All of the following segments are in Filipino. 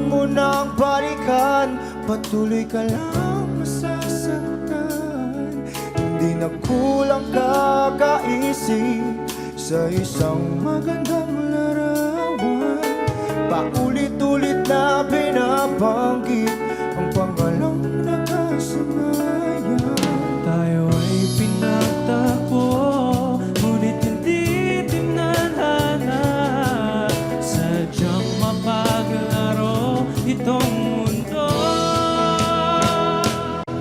mo nang balikan, patuloy ka lang masasaktan. Hindi na kulang kakaisip sa isang magandang larawan. Paulit-ulit na binabanggit ang pangalang nakasanayan. Tayo ay pinagtagpo, ngunit hindi tinadhana. Sadyang mapaglaro itong mundo.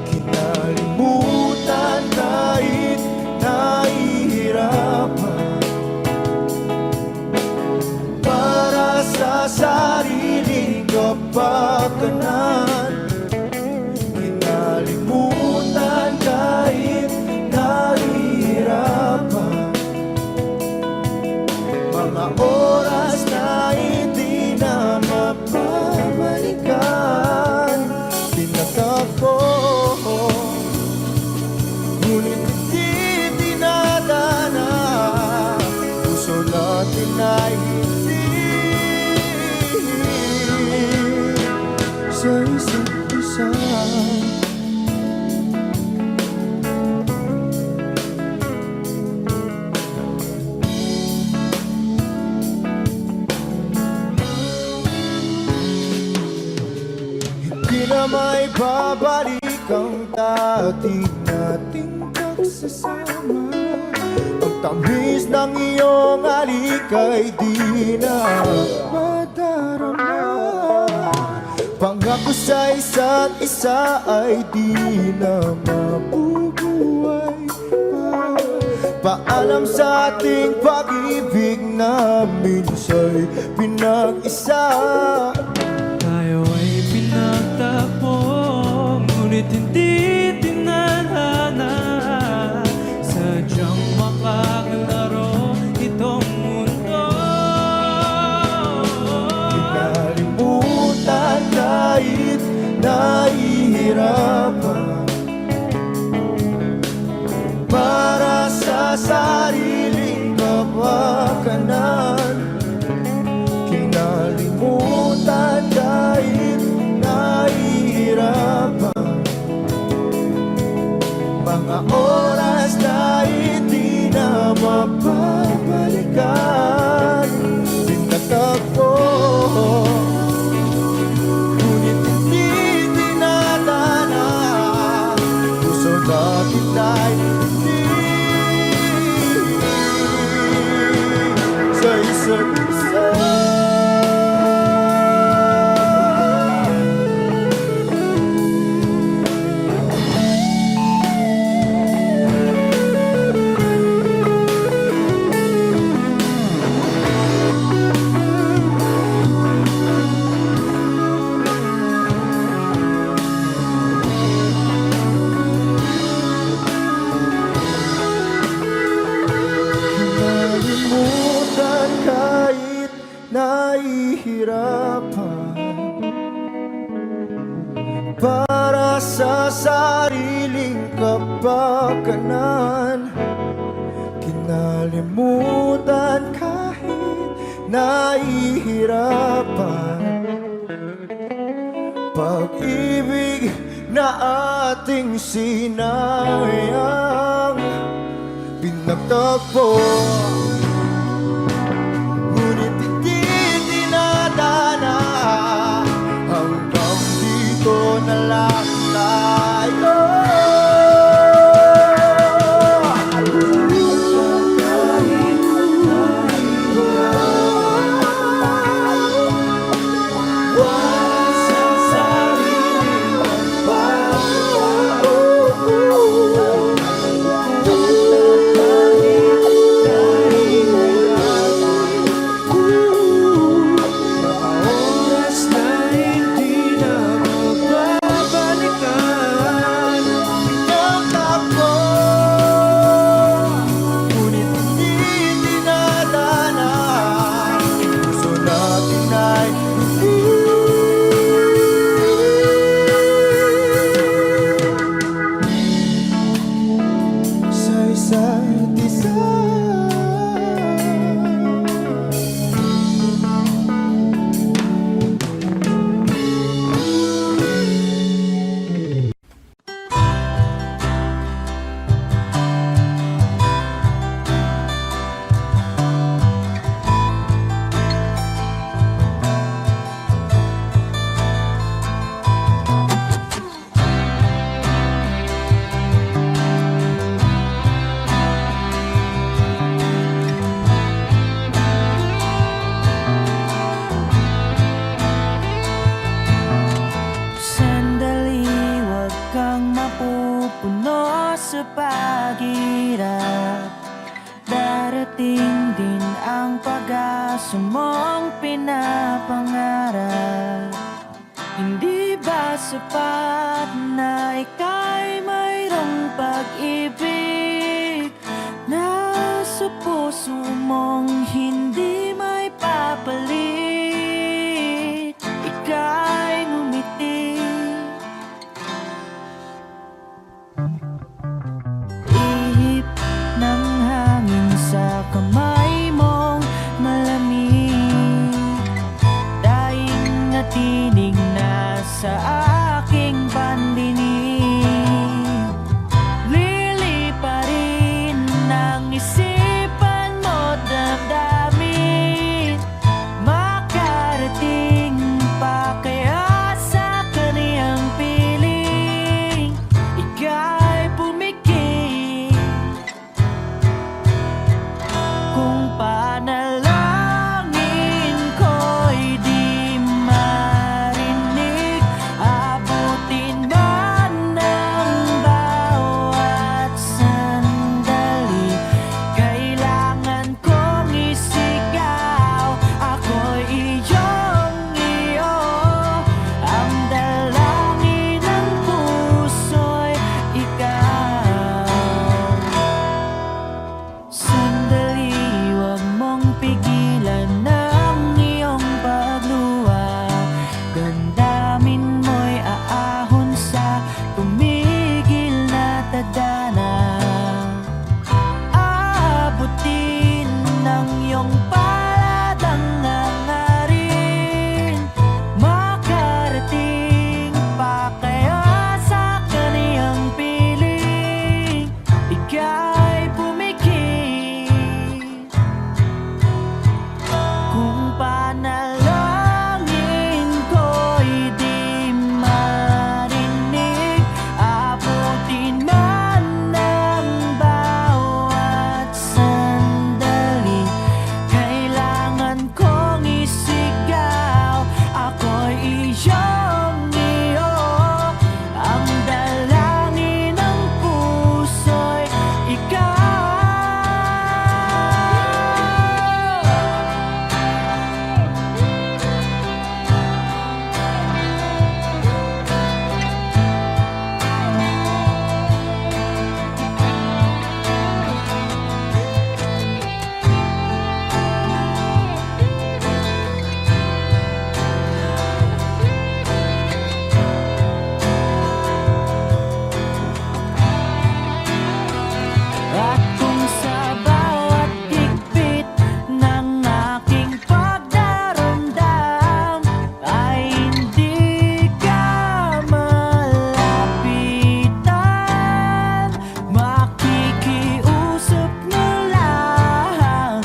Kinalimutan kahit nahihirapan, para sa sariling kapakanan. Kinalimutan kahit nahihirapan, mga oras na hindi na mapabalikan. Tinatagpo, ngunit hindi dinadana. Puso natin ay hindi sa isa't isa. Hindi na may babalik ang dati nating pagsasama. Ang tamis ng iyong halik ay di na madarama. Pangako sa isa't isa ay di na mabubuhay pa. Paalam sa ating pag-ibig na minsa'y pinag-isa. Tayo ay pinagtagpo, ngunit hindi tinadhana. Sadyang makaglaro itong mundo. Kinalimutan kahit nahihirapan, para sa sariling kapakanan. Kinalimutan kahit nahihirapan, mga oras na hindi na mapabalikan. Tinatagpo, ngunit hindi dinadana. Puso natin ay hindi sa isa't isa. Kinalimutan kahit nahihirapan, para sa sariling kapakanan. Kinalimutan kahit nahihirapan, pag-ibig na ating sinayang. Pinagtagpo, ngunit hindi dinadana. Hanggang dito na lang tayo. dumating din ang pag-asa mong pinapangarap. Hindi ba sapat na ika'y mayroong pag-ibig na sa puso mong hindi may papalit? Ika'y ngumiti, ihip ng hangin sa kamay mong malamig, daing na tinig na sa aking pandinig. Liliparin ng isipan mo damdamin, makarating pa kaya sa kaniyang piling? Ika'y pumikit kung panalangin ko'y di marinig. Abutin man ng bawat sandali, kailangan kong isigaw. Ako'y iyong-iyo, ang dalangin ng puso'y ikaw. Sandali, huwag mong pigilan ang iyong pagluha. Damdamin mo'y aahon sa tumigil na tadhana. Aabutin ng iyong palad ang hangarin, makarating pa kaya sa kaniyang piling? Ika'y pumikit kung panalangin ko'y di marinig. Abutin man ng bawat sandali, kailangan kong isigaw. Ako'y iyong-iyo, ang dalangin ng puso'y ikaw. At kung sa bawat higpit ng aking pagdaramdam ay hindi ka malapitan, makikiusap na lang.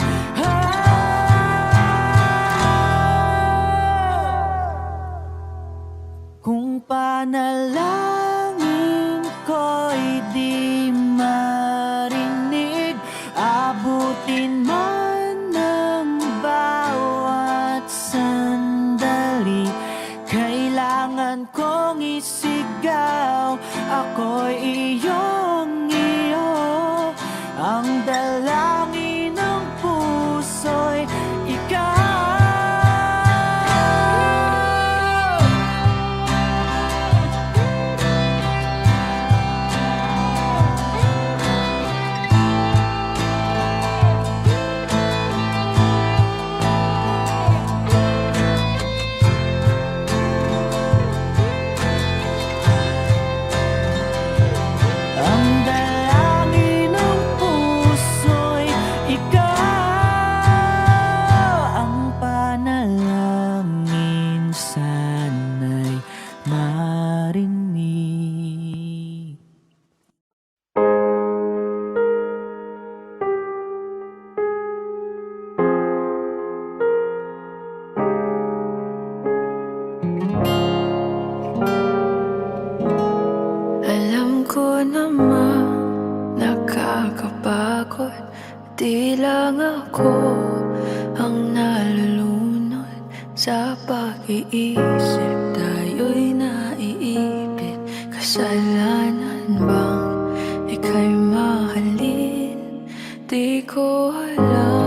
Kung panalangin ko'y di marinig, abutin man ng bawat sandali, kailangan kong isigaw. Ako'y iyong-iyo, ang dalangin ng puso'y ikaw. Ang dalangin ng puso'y ikaw. Ang panalangin sana'y marinig. Alam ko naman nakakapagod, di lang ako ang nalulunod sa pag-iisip. Tayo'y naiipit, kasalanan bang ika'y mahalin? Di ko alam.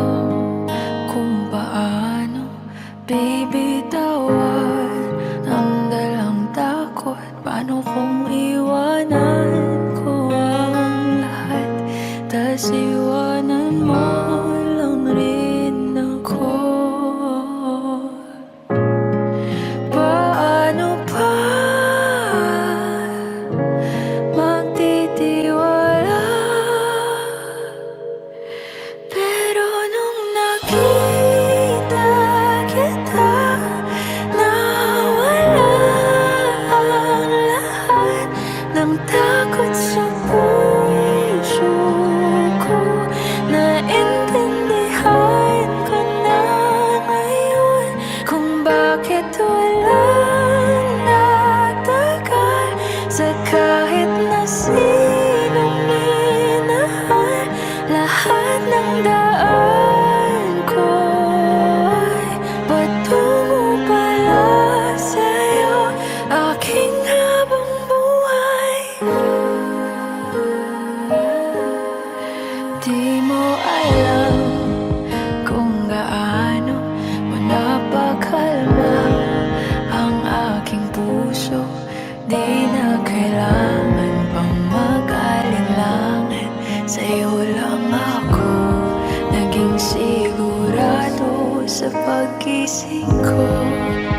Laging sigurado sa pag-gising ko,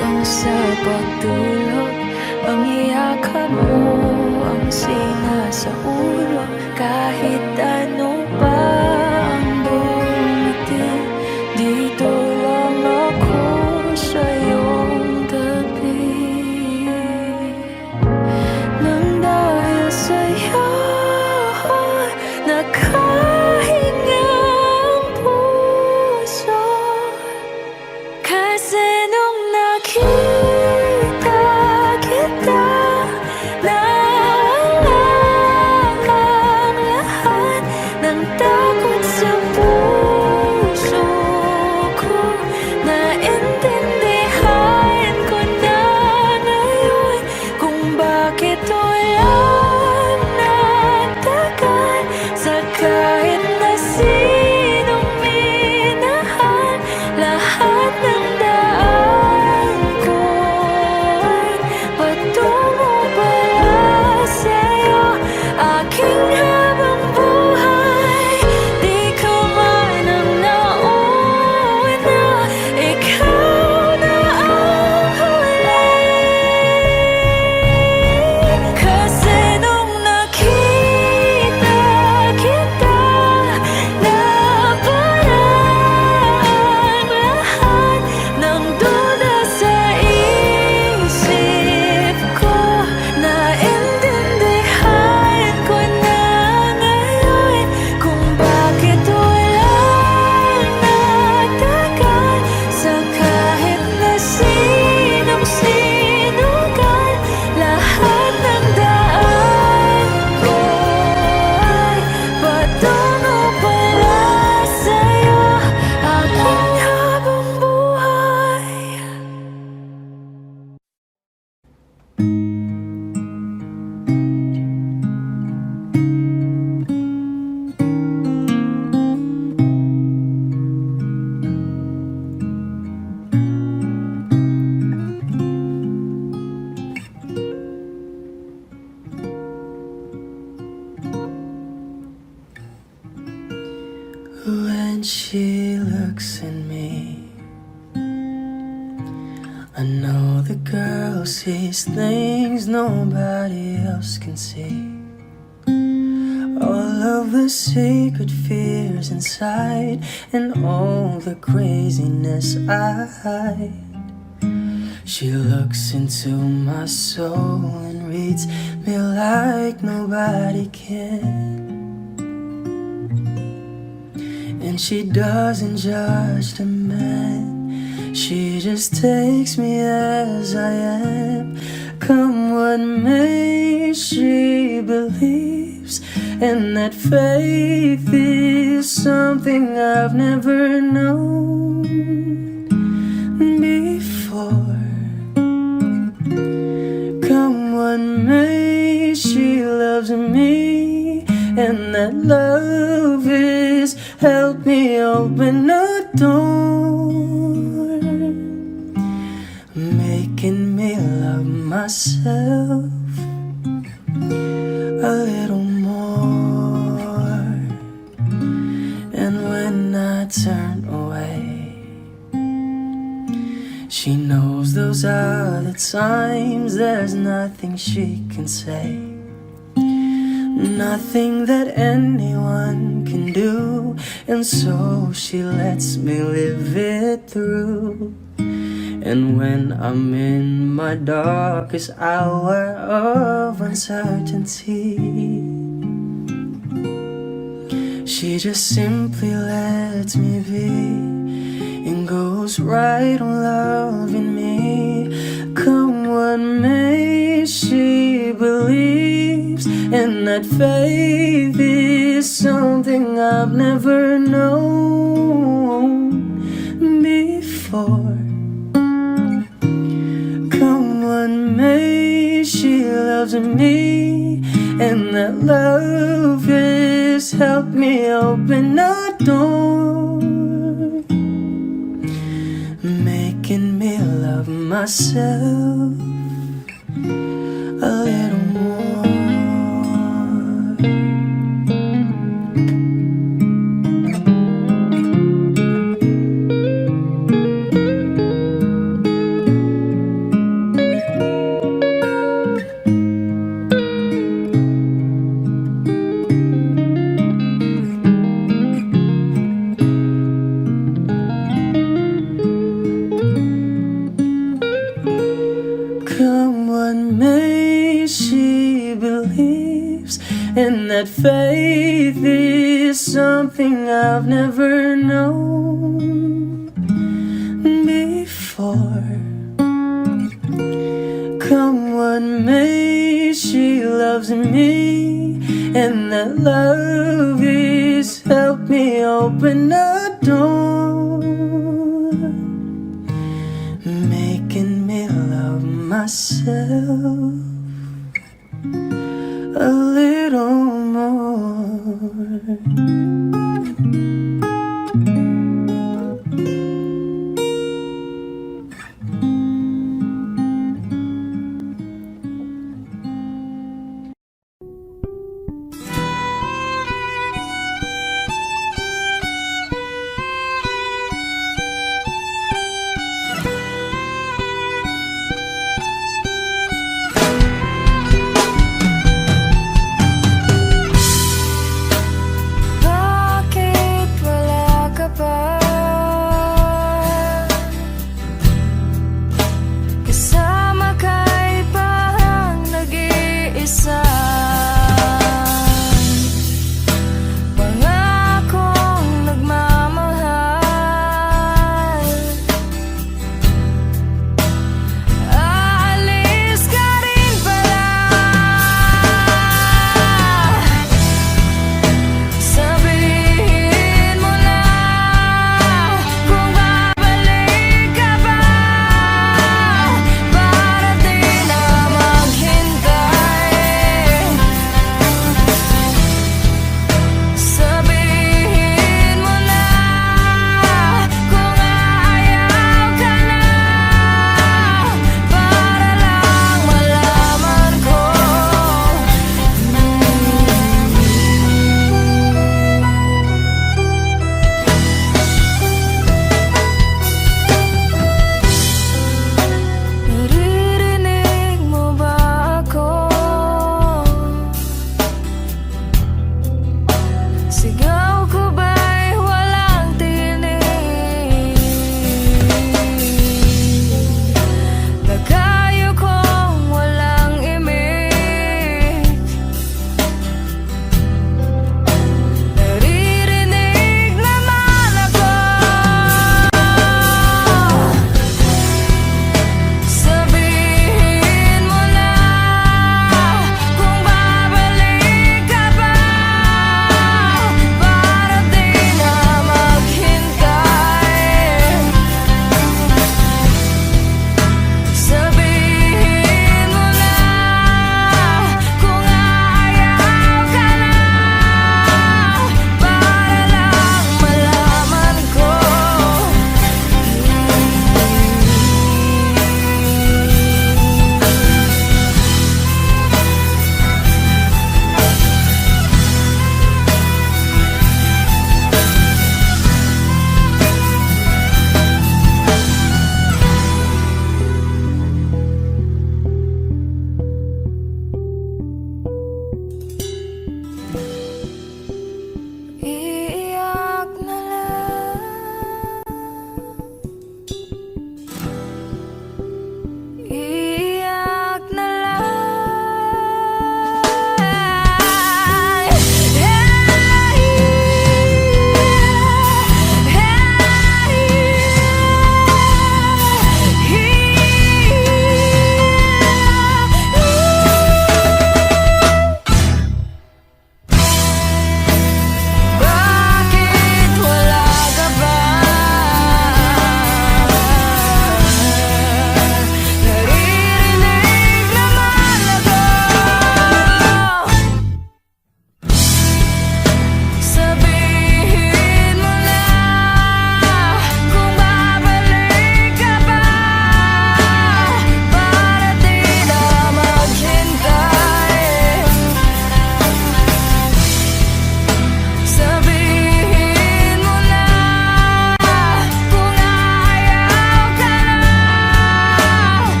kung sa pagtulog ang iyakan mo ang sinasaulo. Kahit ano pa ang dumating, dito lang ako sa iyong tabi. Nang dahil sa'yo nakahinga ang puso, kasi nung nakita kita, nawalan ang lahat ng takot sa puso ko. Naintindihan ko na ngayon kung bakit walang nagtagal sa kahit na sinong minahal. Lahat ng daan ko ay patungo pala sa'yo, aking habang buhay. Di ka man ang nauna, ikaw na ang huli. Kasi nung nakita kita, naparaan lahat ng duda sa isip ko. Naintindihan ko na ngayon kung bakit walang nagtagal sa kahit na sinong sinugal. Lahat ng daan ko ay patungo pala sa'yo, aking habang buhay. When she looks at me, I know the girl sees things nobody else can see. All of the secret fears inside and all the craziness I hide. She looks into my soul and reads me like nobody can. And she doesn't judge the man, she just takes me as I am. Come what may, she believes, and that faith is something I've never known before. Come what may, she loves me, and that love is help me open a door, making me love myself a little more. And when I turn away, she knows those are the times there's nothing she can say, nothing that anyone can do, and so she lets me live it through. And when I'm in my darkest hour of uncertainty, she just simply lets me be and goes right on loving me. Come what may, she believes, and that faith is something I've never known before. Come what may, she loves me, and that love has helped me open a door, making me love myself a little more. I've never known before. Come what may, she loves me, and that love is helped me open a door, making me love myself a little more.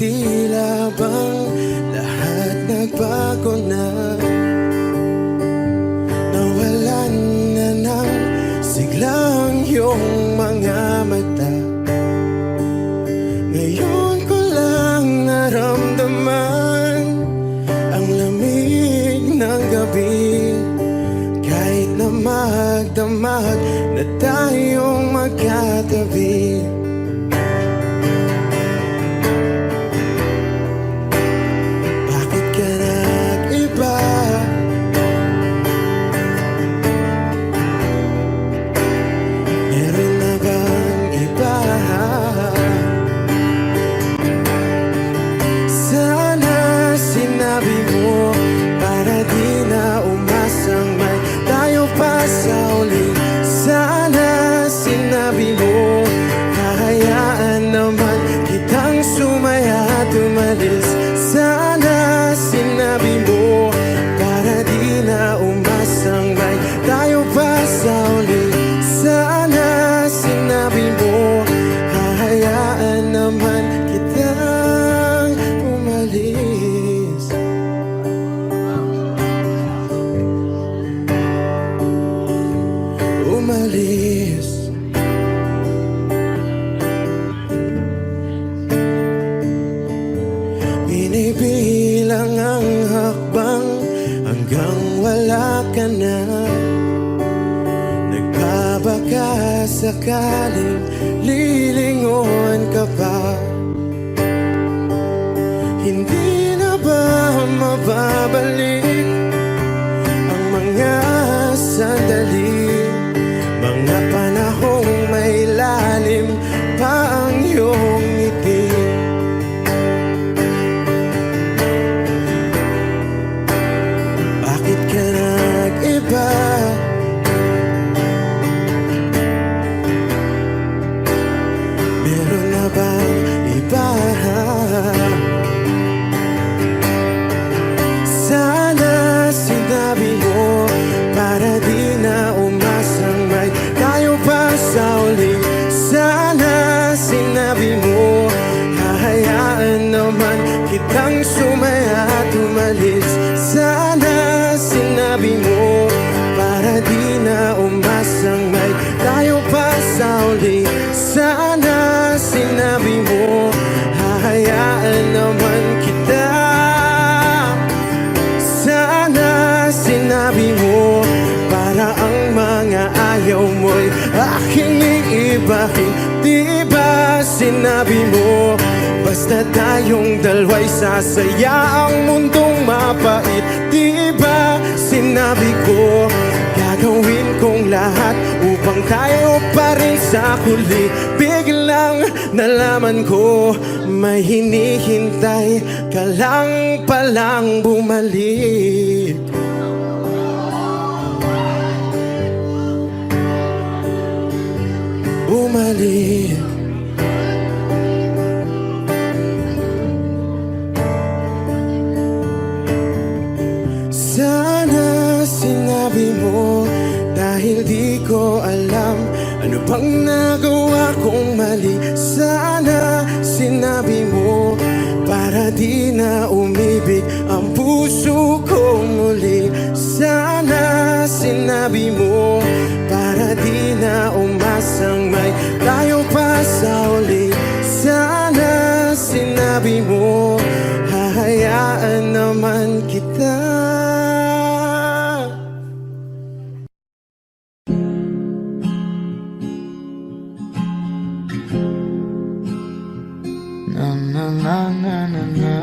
tila bang lahat nagbago na. Nawalan na ng siglang iyong mga mata. Ngayon ko lang naramdaman ang lamig ng gabi. Kahit na magdamag na tayong magkatabi. Bakit ka nag-iba? Meron na bang iba? Sana sinabi mo para di na umasang may tayo pa sa uli. Sana sinabi mo hahayaan naman kitang sumaya at umalis. Sana sinabi mo para di na umasang may tayo pa sa uli. Sana sinabi mo hahayaan naman kitang umalis. Umalis. Binibilang ang hakbang hanggang wala ka na. Nagbabaka sakaling lilingon ka pa. Hindi na ba mababalik ang mga sandali, mga panahong may lalim pa ang iyong ngiti? Bakit ka nag-iba? Meron na bang iba? Sana sinabi mo para di na umasang may tayo pa sa uli. Sana sinabi mo hahayaan naman kitang sumaya at umalis. Sana sinabi mo para di na umasang may tayo pa sa uli. Sana sinabi mo hahayaan naman kita. Sana sinabi mo para ang mga ayaw mo'y aking iibahin. Di ba sinabi mo basta tayong dalawa'y sasaya ang mundong mapait? Di ba sinabi ko gagawin kong lahat upang tayo pa rin sa huli? Biglang nalaman ko may hinihintay ka lang palang bumalik. Bumalik. Sana sinabi mo dahil di ko alam ano bang nagawa kong mali. Sana sinabi mo para di na umibig ang puso ko muli. Sana sinabi mo para di na umasang may tayo pa sa uli. Sana sinabi mo hahayaan naman kita. Na na na na na na.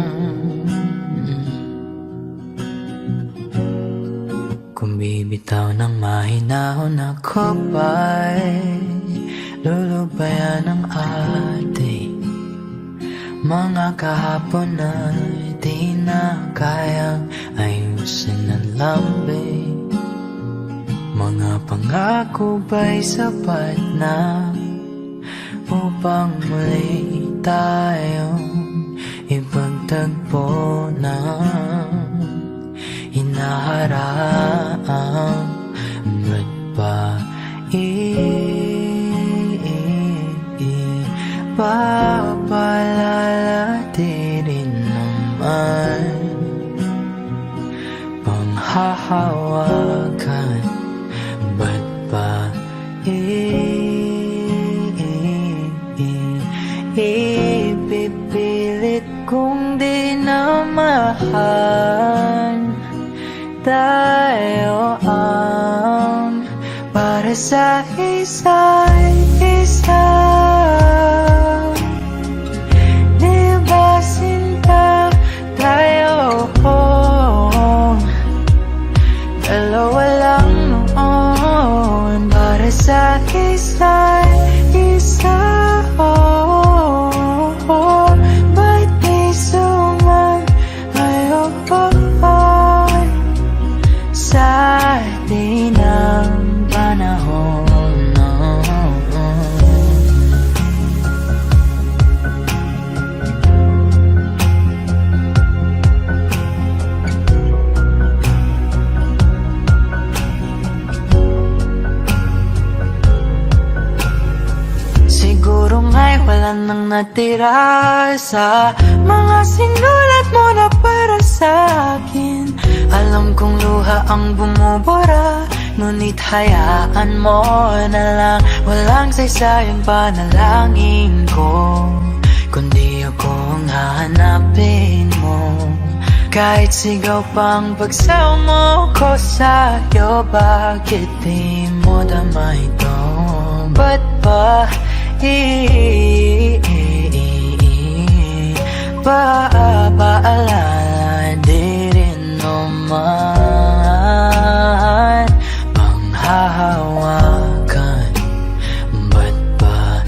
Kung bibitaw ng mahinahon ako ba'y lulubayan ng ating mga kahapon na di na kayang ayusin ng lambing. Mga pangako ba'y sapat na upang muli tayong ipagtagpo na hinaharang? Ba't ba papalalatin hahawakan? Ba't ba ipipilit kong di na mahal? Tayo ang para sa isa't isa. Di ba sinta tayo? Dalawa lang noon para sa isa't isa. Ba't di sumayo sa di ng panahon? Siguro nga'y wala nang natira sa mga sinulat mo na para sa akin. Alam kong luha ang bumubura, ngunit hayaan mo na lang. Walang saysayang panalangin ko, kundi ako ang hahanapin mo. Kahit sigaw pang pagsaw mo ko sa'yo, bakit di mo dama ito? Ba't ba paalala di rin naman panghahawakan? Ba't ba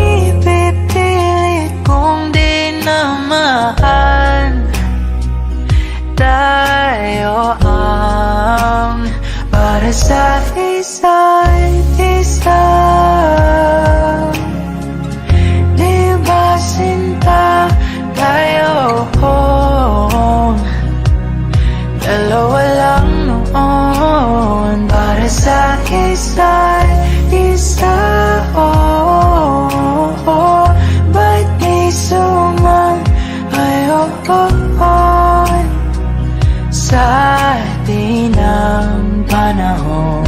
ipipilit kong di na mahal? Tayo ang para sa isa't isa. Di ba sinta tayo? Dalawa lang noon para sa isa't isa. Ba't di sumayo sa di ng panahon?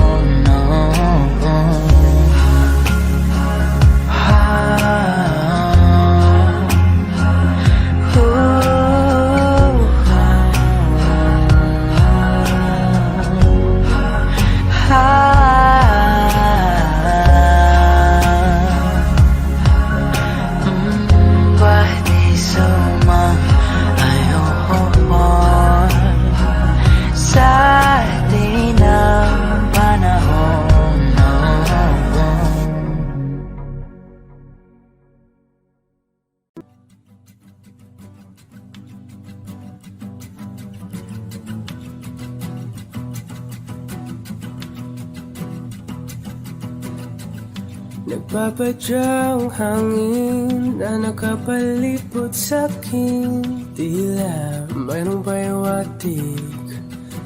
Nagpapadyang hangin na nakapalipot sa'kin. Tila mayroong payawatig,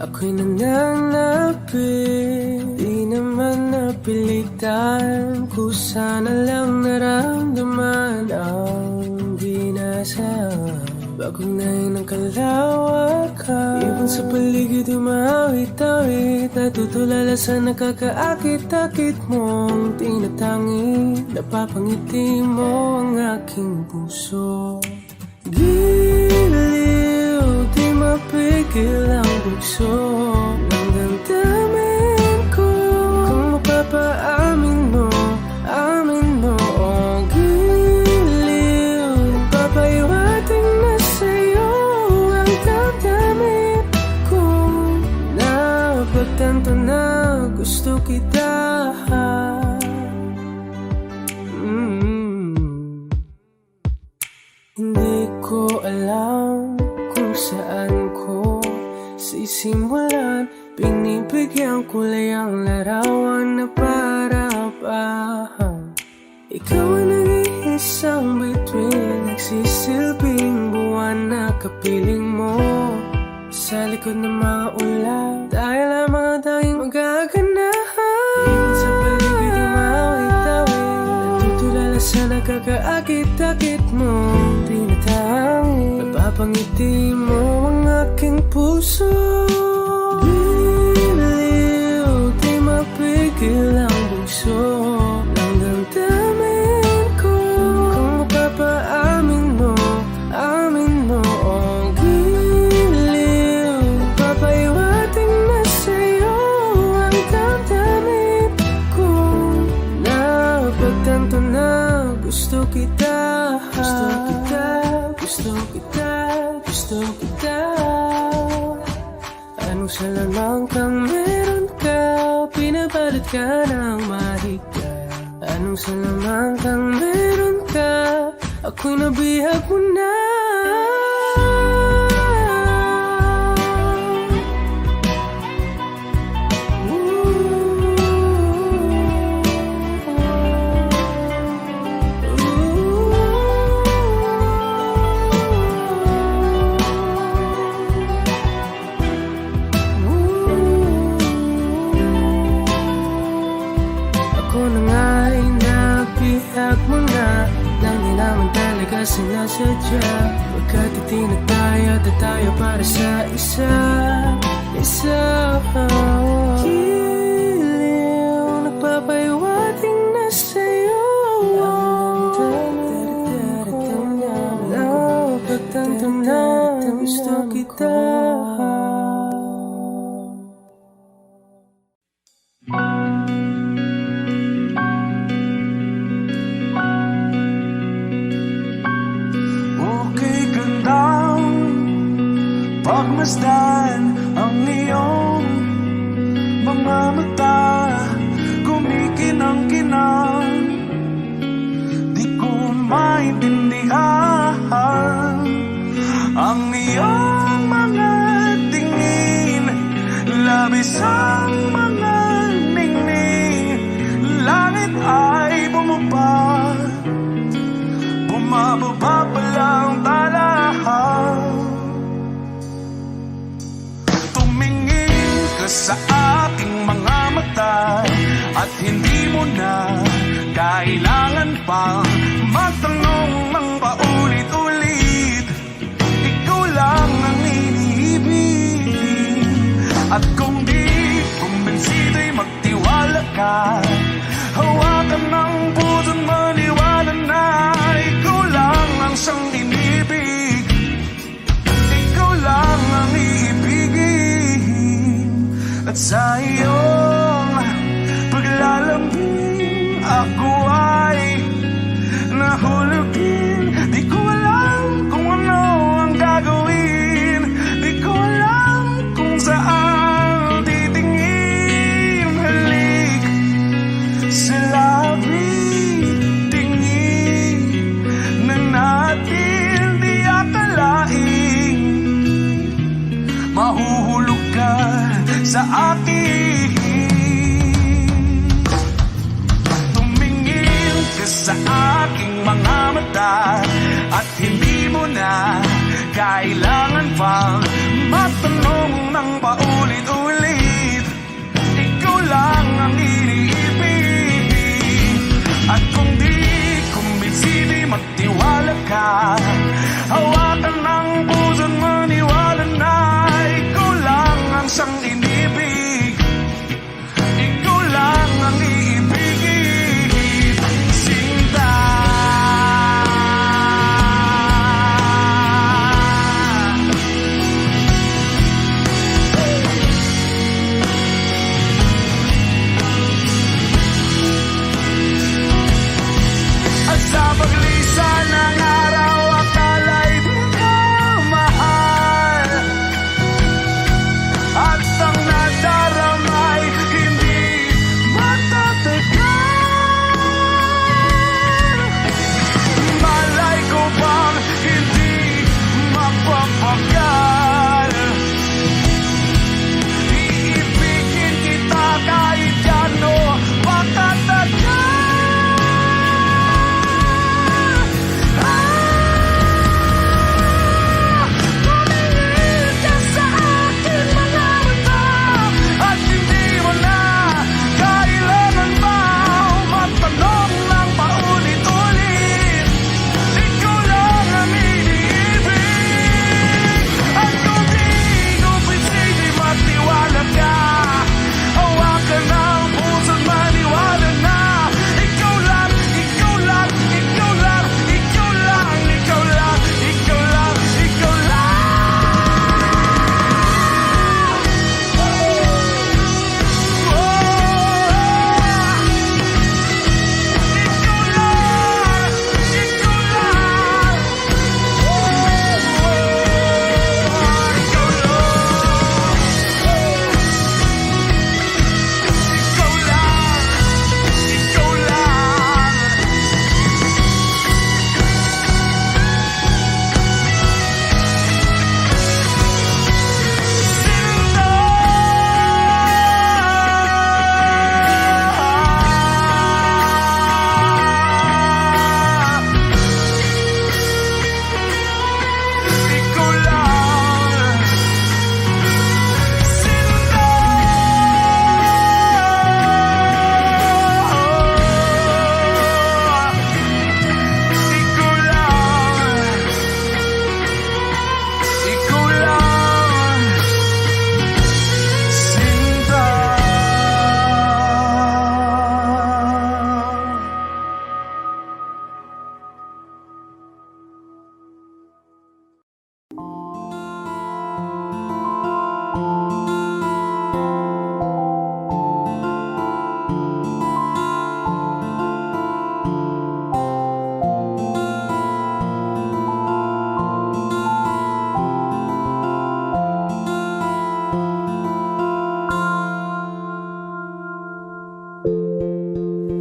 ako'y nananapit. Di naman napilitan, kusana lang naramdaman ang binasa. Bagong nahin ng kalawakan, ibon sa paligid umawit-awit, natutulala sa nakakaakit-akit mong tinatangi. Napapangiti mo ang aking puso. Giliw, di mapigil ang bugso ng damdamin ko. Kung mapapaamin mo, amin mo. Oh, giliw, papaiwating na sa'yo ang damdamin ko. Napagtanto na gusto kita. Hindi ko alam kung saan ko sisimulan. Binibigyan kulay ang larawan na para pa ikaw ang nag-iisang bituin, nagsisilbing buwan na kapiling mo. Sa likod ng mga ulan, dahil ang mga tanging magaganahan. Ibig sa paligid umawit-awit, natutulala sa nakakaakit-akit mo. Tinatangi, pangiti mo ang aking puso. Biliw, di mapigil ang bugso ng damdamin ko. Kung mapapaamin mo, amin mo ang giliw. Papaiwating na sa'yo ang damdamin ko. Napagtanto na gusto kita, gusto kita, gusto kita, gusto kita. Anong salamang kang meron ka, pinabalot ka ng mahika. Anong salamang kang meron ka, ako'y nabihag mo na. Ako na nga'y nabihag mo na, nang di naman talaga sinasadya. Pagkat itinag tayo at tayo para sa isa. Giliw, nagpapaiwating na sa'yo. Napagtanto na gusto kita. Okay gandang pagmasdan ang iyong mga mata, kumikinang-kinang. Di ko maintindihan ang iyong mga tingin, labis ang mga ningning. Langit ay bumaba, bumababa pa lang talahaw. Tumingin ka sa aking mga mata, at hindi mo na kailangan pang magtanong ng paulit-ulit. Ikaw lang ang iniibig, at kung di kumbinsido'y magtiwala ka. Hawakan ng puso't maniwala na ikaw lang ang siyang inibig. Ikaw lang ang iibigin, at sa iyong paglalambing ako ay nahulugin. Di ko alam kung ano ang gagawin, di ko alam kung saan titingin. Halik sa labi, tingin na natin di akalain. Mahuhulog ka sa akin. Tumingin ka sa aking mga mata, at hindi mo na kailangan pang matanong ng paulit-ulit. Ikaw lang ang iniibig, at kung di kumbinsido'y magtiwala ka. Hawakan ng puso't maniwala na ikaw lang ang siyang inibig. Ikaw lang ang iibigin, Sinta.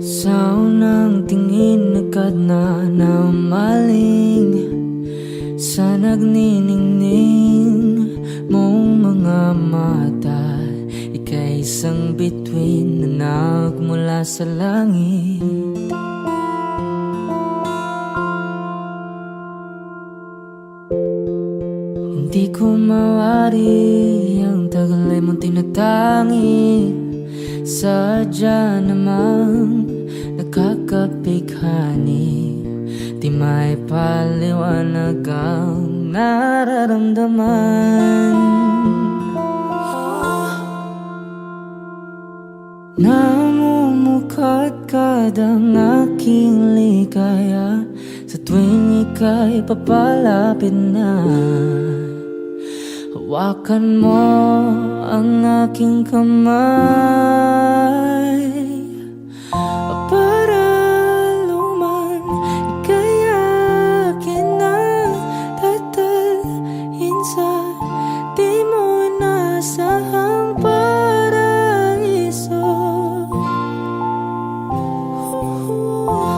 Sa unang tingin agad na namaling sa nagniningning mong mga mata. Ika'y isang bituin na nagmula sa langit. Hindi ko mawari ang tagal ay mong tinatangi. Sadya namang nakakapighani, di may paliwanag ang nararamdaman. Namumukadkad ang aking ligaya sa tuwing ika'y papalapit na. Hawakan mo ang aking kamay para luman ika'y akin na tatalhin sa di mo inasahang paraiso.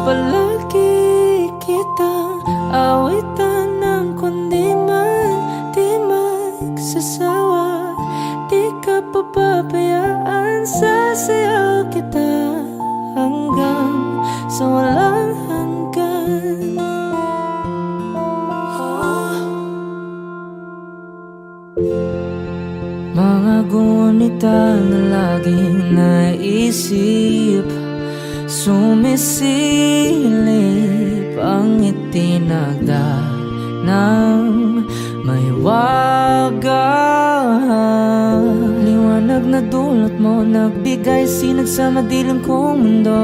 Palagi kitang awitan ng kundi man di magsasawa. Di ka papabayaan, sasayaw kita hanggang sa walang hanggan. Mga gunita na laging naisip, sumisilip ang itinagda ng may waga. Liwanag na dulot mo, nagbigay sinag sa madilim kong mundo.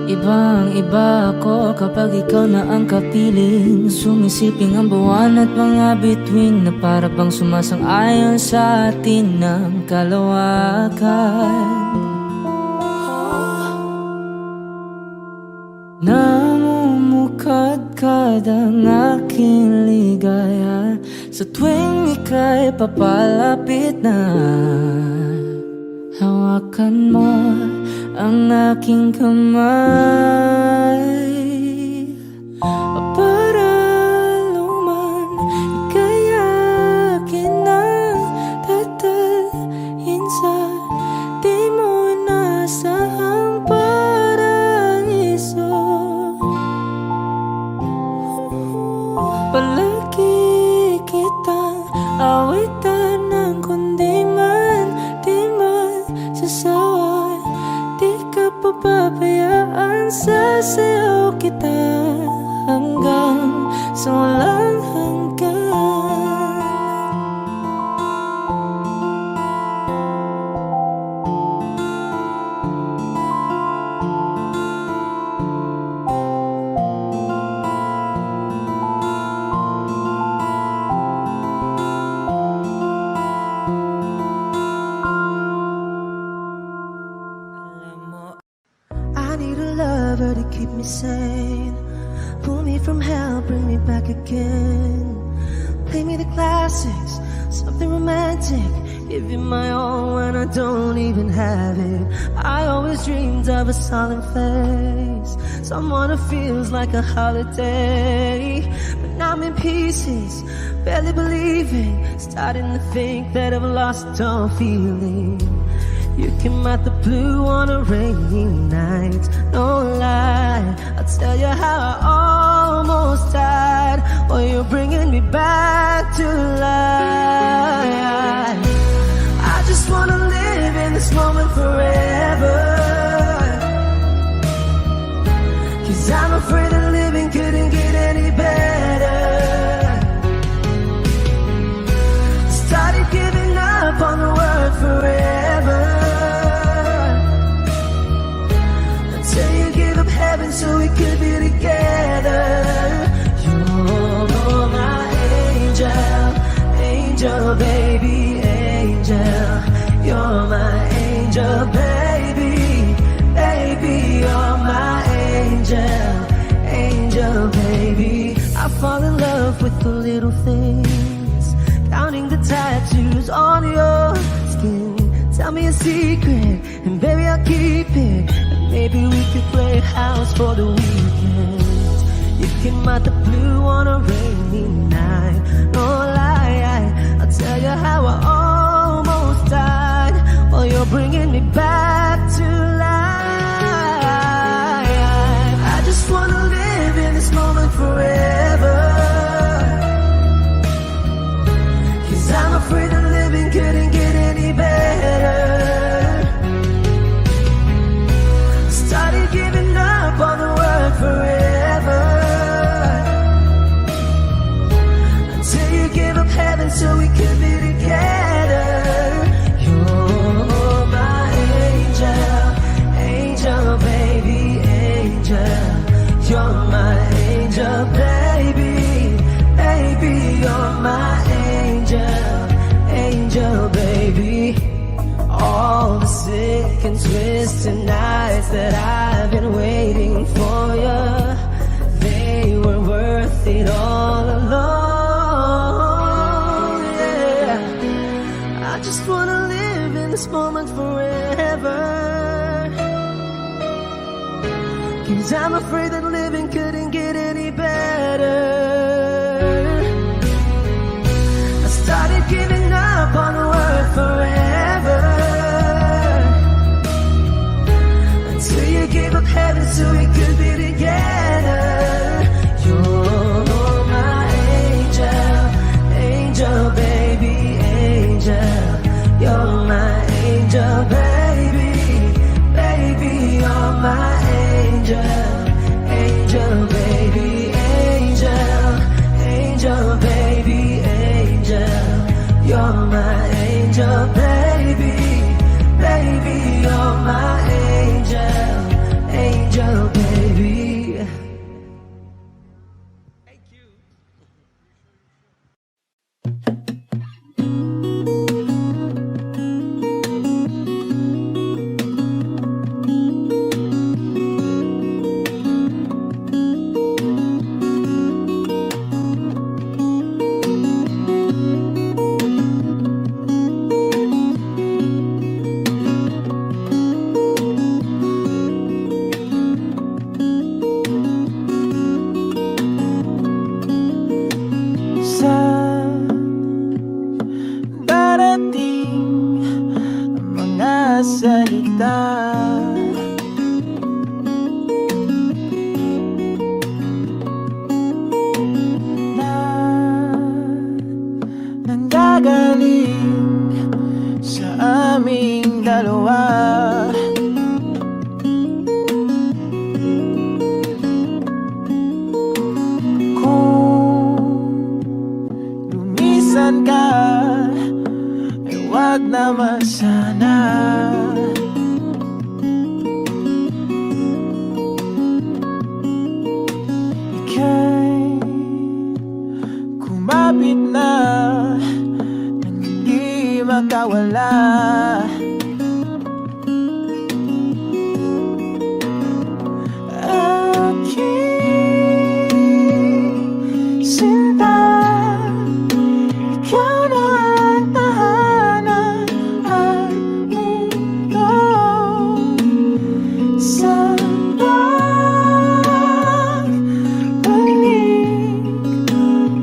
Ibang iba ako kapag ikaw na ang kapiling. Sumisiping ang buwan at mga bituin na para bang sumasang-ayon sa atin ng kalawakan. Namumukadkad ang aking ligaya sa tuwing ika'y papalapit na. Hawakan mo ang aking kamay para luman ika'y akin na tatalhin sa di mo inasahang paraiso. Palagi kitang awitan ng kundi man di magsasawa. Di ka papabayaan, sasayaw kita hanggang sa walang hanggan. I need a lover to keep me sane, pull me from hell, bring me back again. Play me the classics, something romantic, give you my all when I don't even have it. I always dreamed of a solemn face, someone who feels like a holiday. But now I'm in pieces, barely believing, starting to think that I've lost all feeling. You came out the blue on a rainy night, no lie, I'll tell you how I almost died. Well, you're bringing me back to life. I just wanna live in this moment forever, 'cause I'm afraid that living couldn't get any better. Started giving up on the word forever, until you give up heaven so we could be together. You're my angel, angel baby, angel. You're my angel baby, baby. You're my angel, angel baby. I fall in love with the little things, counting the tattoos on your skin. Tell me a secret, and baby I'll keep it. And maybe we could play house for the weekend. You came out the blue on a rainy night. No lie, I'll tell you how I almost died while you're bringing me back to life. I just wanna live in this moment forever, 'cause I'm afraid that living couldn't get any better. Started giving up on the word forever, until you gave up heaven so we could be together. You're my angel, angel baby, angel. You're my angel baby, baby. You're my angel, angel baby. All the sick and twisted nights that I've been waiting for you, they were worth it all alone. Yeah, I just wanna live in this moment forever, 'cause I'm afraid that living couldn't get any better. I started giving up on the word forever, until you gave up heaven so we could be together. You're my angel, angel baby, angel. You're my angel baby, baby. You're my angel, angel baby, angel, angel baby, angel. You're my angel baby, baby. You're my angel, angel baby. Sa darating ang mga salita, na nanggagaling sa aming dalawa. Lumisan ka, ay wag naman sana. Ika'y kumapit na nang hindi makawala. Aking sinta, ikaw na ang tahanan at mundo. Sa pagbalik,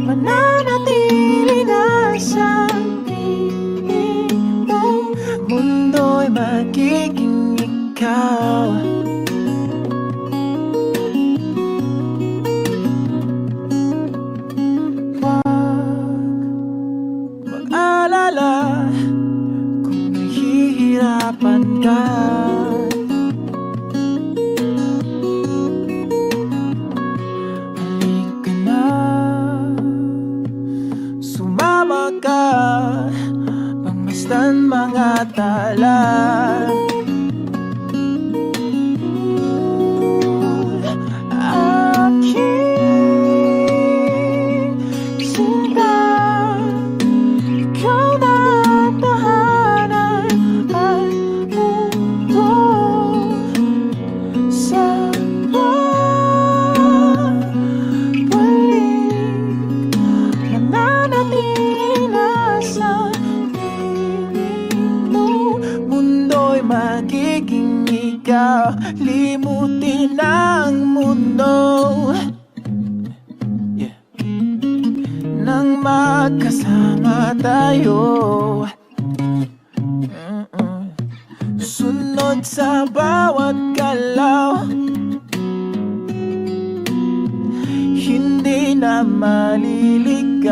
mananatili na sa piling mo. limutin ang mundo nang magkasama tayo. Sunod sa bawat galaw, hindi na maliligaw.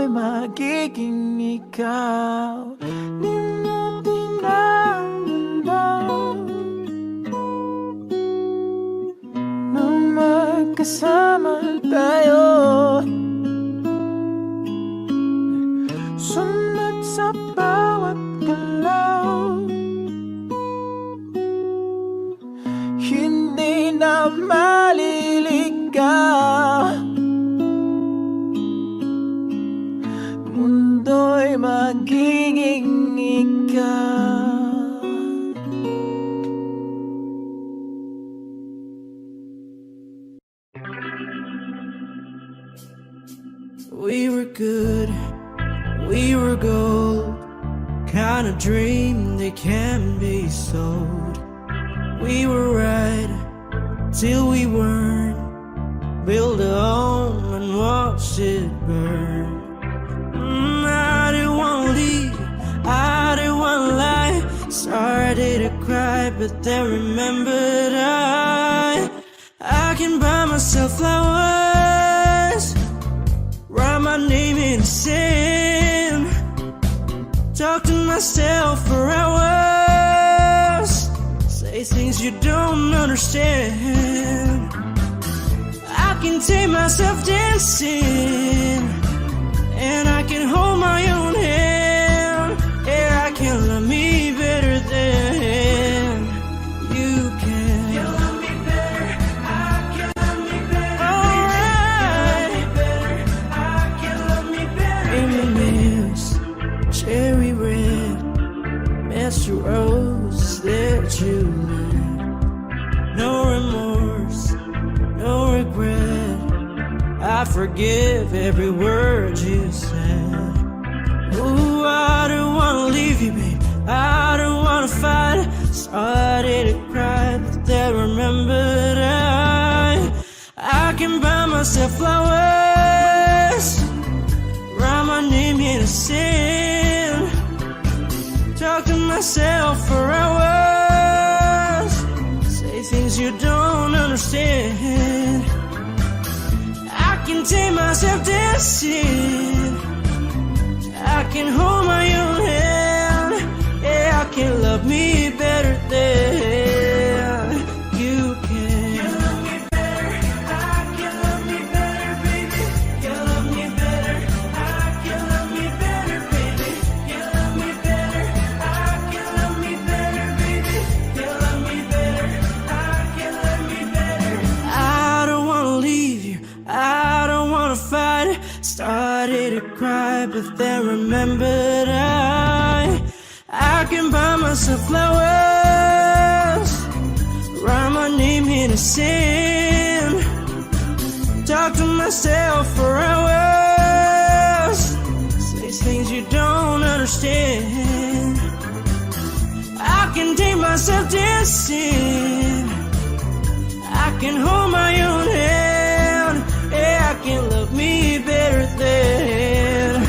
Magiging ikaw, limutin ang mundo nang magkasama tayo. Sunod sa bawat galaw, hindi na maliligaw. Mundo'y magiging ikaw. We were good, we were gold, kind of dream that can be sold. We were right till we weren't, build a home and watch it burn. I didn't wanna leave, I didn't wanna lie. Started to cry, but then remembered I can buy myself flowers, write my name in the sand, talk to myself for hours, say things you don't understand. I can take myself dancing, and I can hold my own hand. Yeah, I can love me better than you can. You love me better, I can love me better. Alright, I can love me better. M&M's, cherry red, Mr. Rose that you lit. No remorse, no regret, I forgive every word you said. Ooh, I don't wanna leave you, babe, I don't wanna fight. Started to cry, but then remembered I can buy myself flowers, write my name in the sand, talk to myself for hours, say things you don't understand. I can take myself dancing, I can hold my own hand. Yeah, I can love me better than you can. You love me better, I can love me better, baby. You love me better, I can love me better, baby. You love me better, I can love me better, but then remembered I can buy myself flowers, write my name in the sand, talk to myself for hours, say things you don't understand. I can take myself dancing, I can hold my own hand. Yeah, I can love me better than.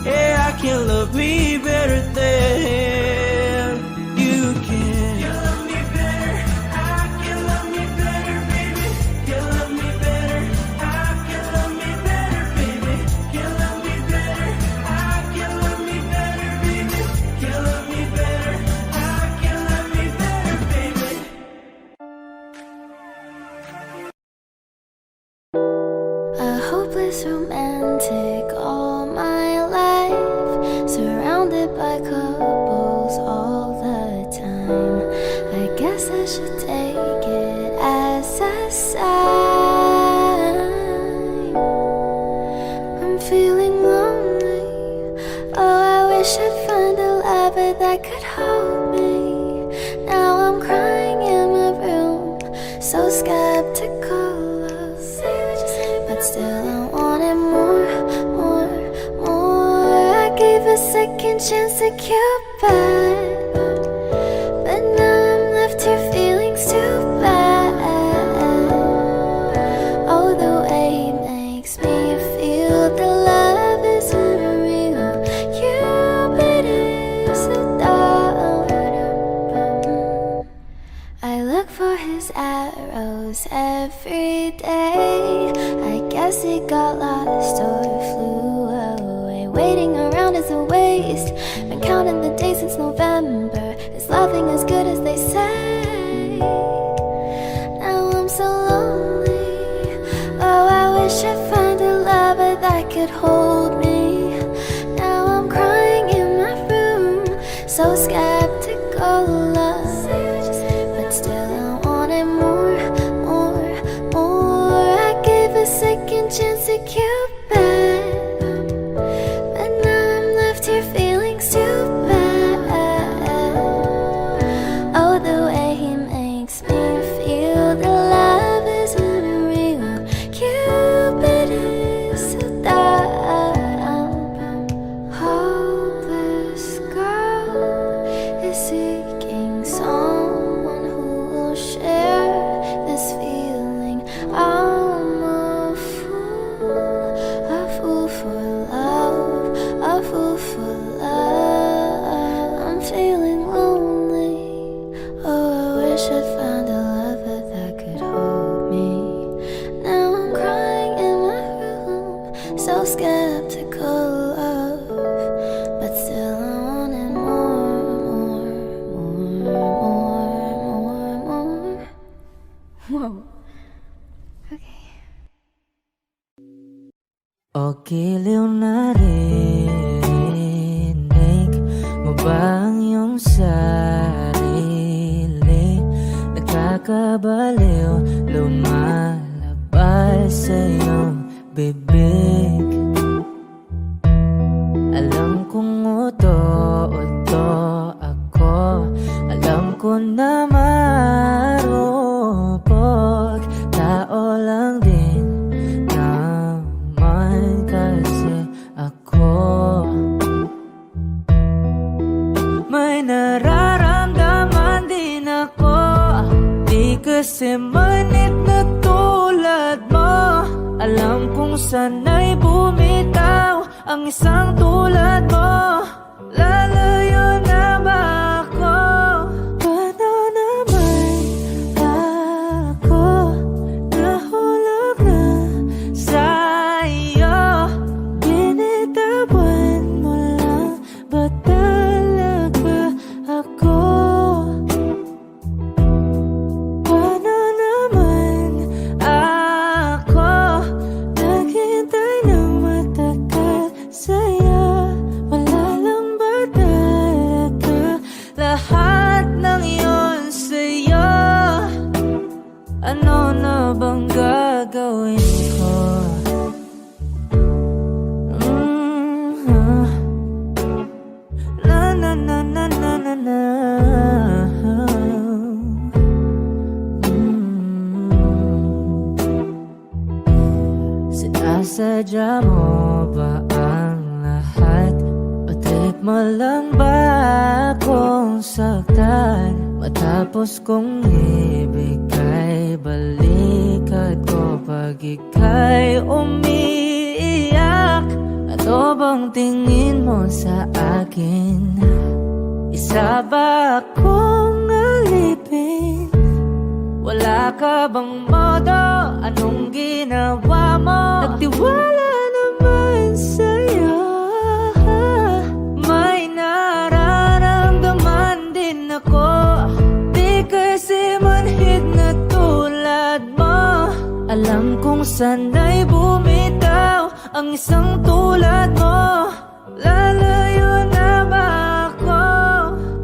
Yeah, I can love me better than you can. You love me better, I can love me better, baby. You love me better, I can love me better, baby. You love me better, I can love me better, baby. You love me better, I can love me better, baby. A hopeless romantic all my life, surrounded by couples all the time. I guess I should take it as a sign. I'm feeling lonely. Oh, I wish I'd find a lover that could hold me. Now I'm crying in my room, so skeptical. But still I wanted more, more, more. I gave a second chance to Cupid, but now I'm left here feeling too bad. Oh, the way he makes me feel the love is unreal. Cupid is a dog. I look for his arrows every day. I guess he got lost or flew away. Waiting around is a waste. Been counting the days since November. Is loving as good as they say? Now I'm so lonely. Oh, I wish I'd find a lover that could hold me. Now I'm crying in my room, so skeptical of. But still I wanted more, more, more. I gave a second chance to Cupid, but now I'm left here feeling too bad. Oh, the way he makes me feel the love is unreal. Cupid is so dumb. Hopeless girl is seeking someone who will share this feeling. I'm a fool for love, a fool for love. I'm feeling lonely. Oh, I wish I'd found a lover that could hold me. Now I'm crying in my room, so skeptical of, but still I wanted more, more, more. Whoa. Okay. O giliw na rinig mo ba ang iyong sarili? Nakakabaliw, lumalabas sa iyong bibig. Alam kong uto-uto ako, alam ko na marupok, tao lang din naman kasi ako. May nararamdaman din ako, di kasi manit na tulad mo. Alam kong sana'y bumitaw ang isang tulad mo. Lalayo na ba ako? Paano naman ako nahulog na sa'yo? Binitawan mo lang ba talaga ako? Paano naman ako naghintay ng matagal sa'yo? Wala lang ba talaga Tapos kung ibigay, balikat ko pag ika'y umiiyak. Ano bang tingin mo sa akin? Isa ba akong alipin? Wala ka bang modo? Anong ginawa mo? Nagtiwala naman sa'yo. May nararamdaman din ako. Di kasi manhid na tulad mo. Alam kong sana'y bumitaw ang isang tulad mo. Lalayo na ba ako?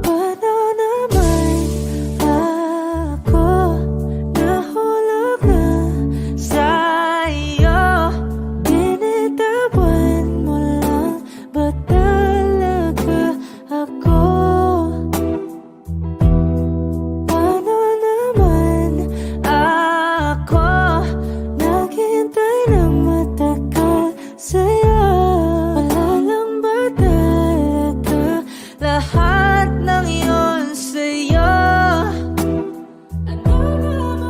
Paano naman ako nahulog na sa'yo? Binitawan mo lang ba talaga ako? Paano naman ako naghintay ng matagal sa'yo?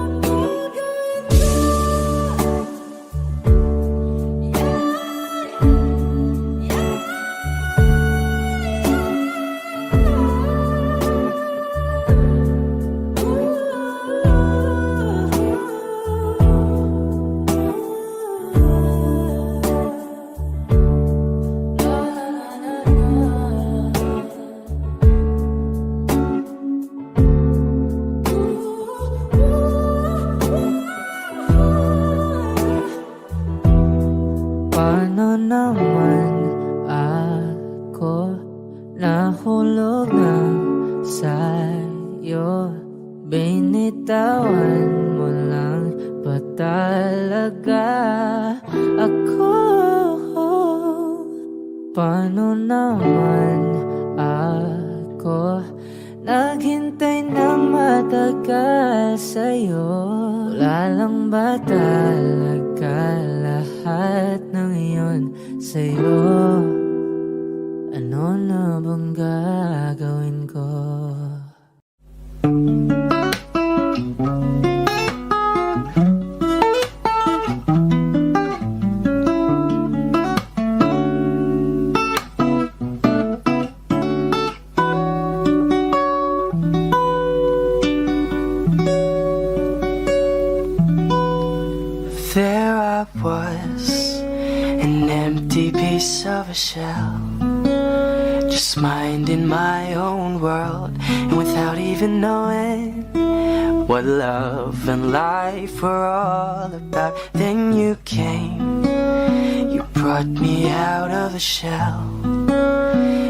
Wala lang ba talaga lahat ng iyon sa'yo? Ano naman gagawin ko? Paano naman ako nahulog na sa'yo? Binitawan mo lang ba talaga ako? Paano naman ako naghintay ng matagal sa'yo? Wala lang ba talaga lahat ng iyon sa'yo? Ano na bang gagawin ko? There I was, an empty piece of a shell, just minding my own world, and without even knowing what love and life were all about. Then you came, you brought me out of the shell,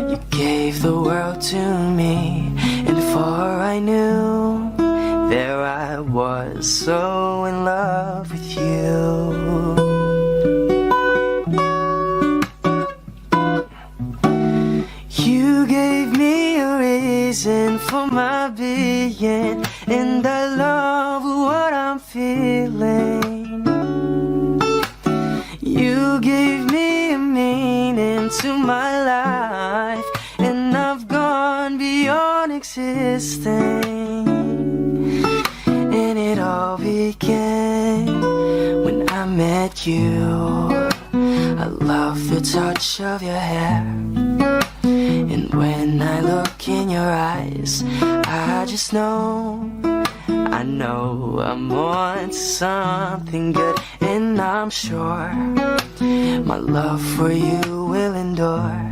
you gave the world to me, and before I knew, there I was, so in love with you. You gave me a reason for my being, and I love what I'm feeling. You gave me a meaning to my life, and I've gone beyond existing. And it all began when I met you. I love the touch of your hair, and when I look in your eyes, I just know, I know I'm on to something good. And I'm sure my love for you will endure.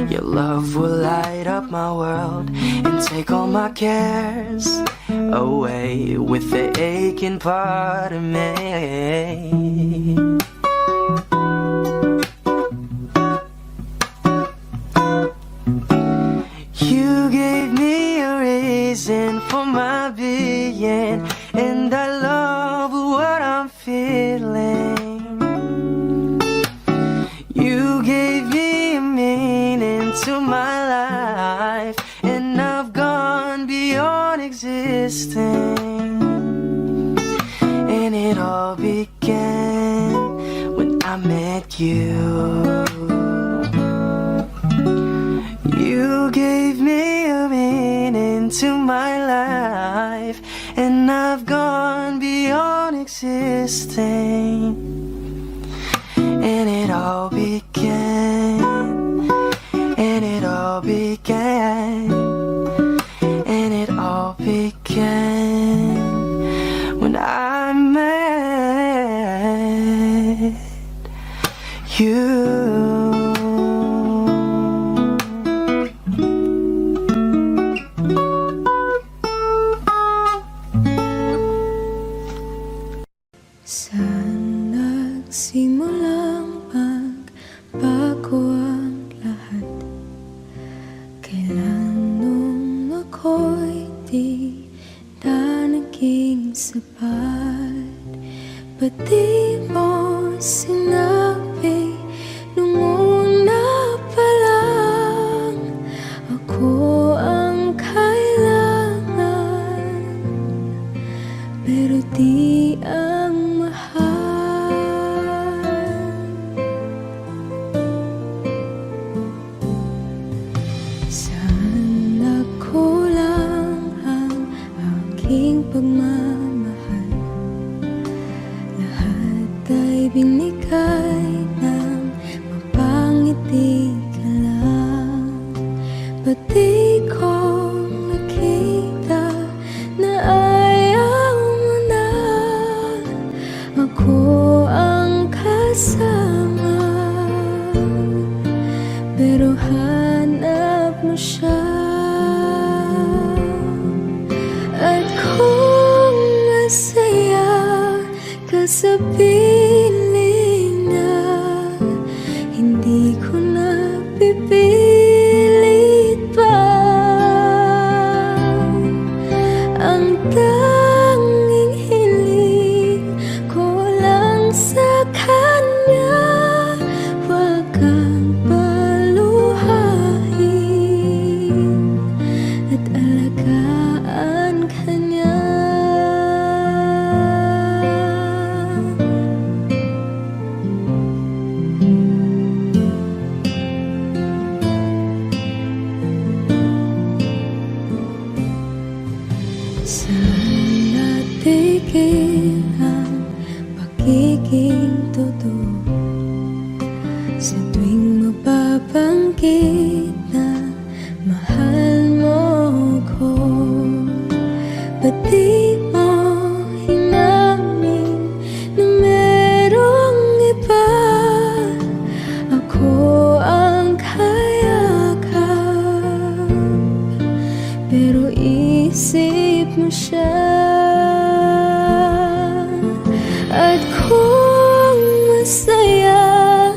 Your love will light up my world and take all my cares away with the aching part of me. You gave me a reason for my being, and I love what I'm feeling. You gave me a meaning to my life, and I've gone beyond existing. And it all began when I met you. You gave me a meaning into my life, and I've gone beyond existing. And it all began, and it all began, and it all began when I met you. Saan nagsimulang magbago ang lahat? Kailan nung ako'y di na naging sapat? Ba't di mo sinabi nung una pa lang ako ang kailangan, pero di ang saan nagkulang ang aking pagmamahal? Lahat ay binigay ng mapangiti ka lang. Ba't di ko nakita na ayaw mo na ako ang kasama? Pero hanap mo siya. At kung masaya ka sa piling niya, hindi ko na pipilit pa. Ang tanging hiling ko lang sa kanya, wag kang paluhain at alagaan ka niya. Saan natigil ang pagiging totoo? Sa tuwing mapabanggit na mahal mo ko, ba't di mo hinamin na merong iba? Ako ang kayakap, pero isip mo siya. At kung masaya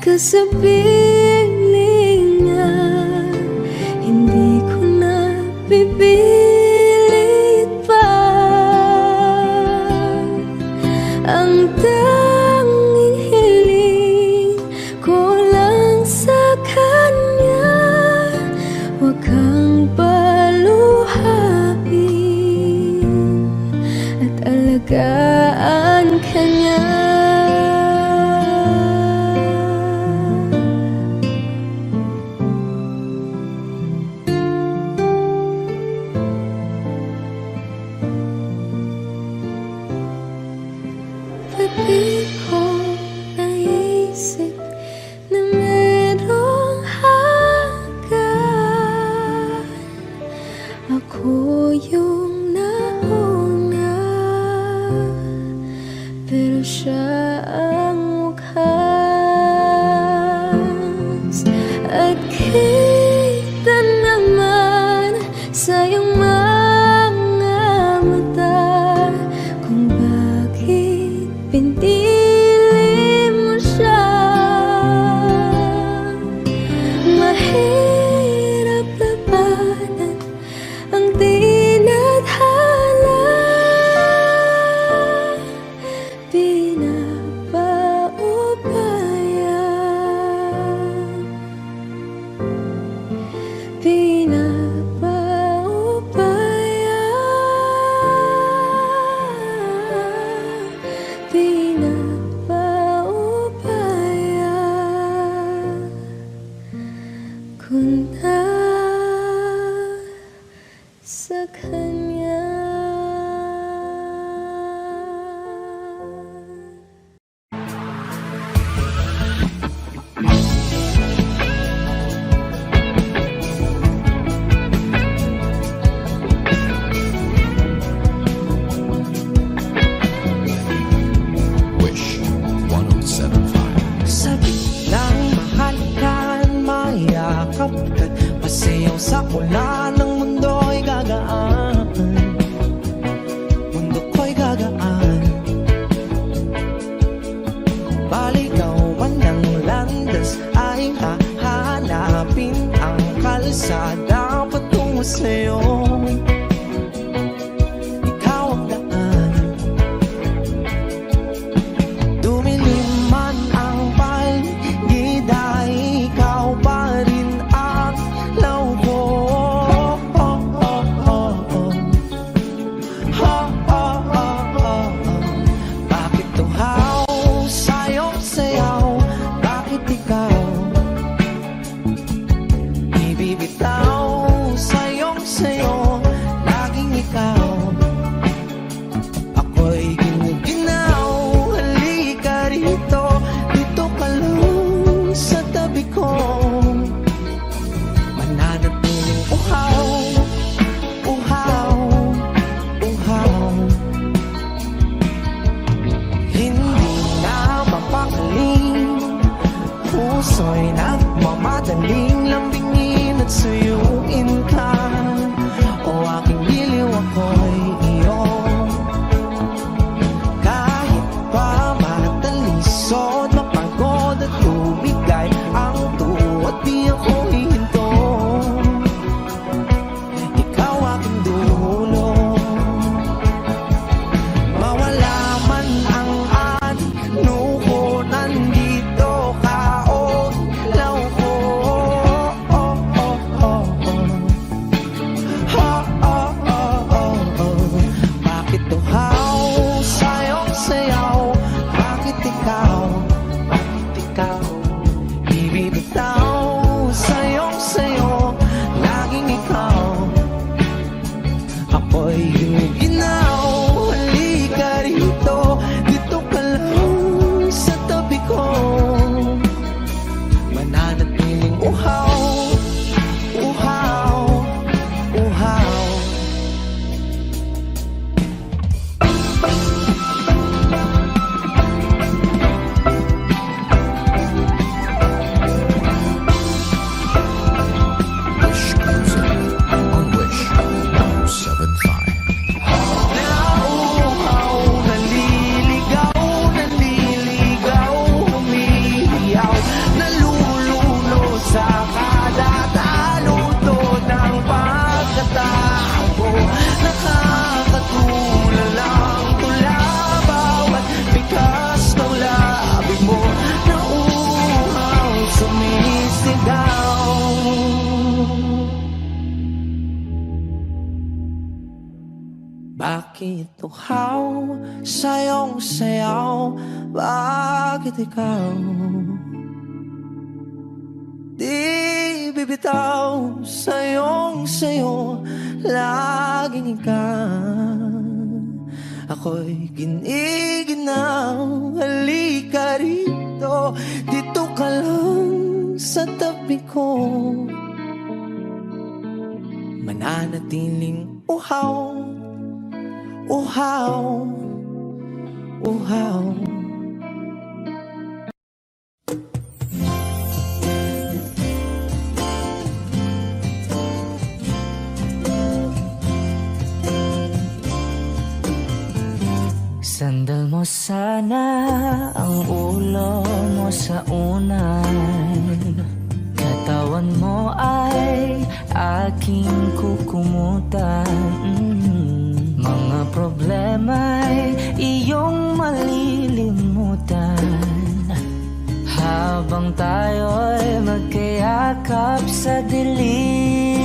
ka sa piling niya, hindi ko na pipilit pa. Ang tanging hiling ko lang sa kanya, wag kang paluhain at alagaan ka niya. ako'y ginaw. Halika rito, dito ka lang sa tabi ko. Mananatiling uhaw, uhaw, uhaw. Nauuhaw, naliligaw, naliligaw, humihiyaw, naluluno sa kada taluto ng pagkatao. Nakakatulala ang tula, bawat bigas ng labi mo. Nauuhaw, sumisigaw. Bakit uhaw sa'yong sayaw? Bakit ikaw di bibitaw? Sa'yong sayo, laging ikaw. Ako'y giniginaw. Halika rito, dito ka lang sa tabi ko. Mananatiling uhaw, uhaw, uhaw. Sandal mo sana ang ulo mo sa unan. Katawan mo ay aking kukumutan. Mga problema'y iyong malilimutan. Habang tayo'y magkayakap sa dilim.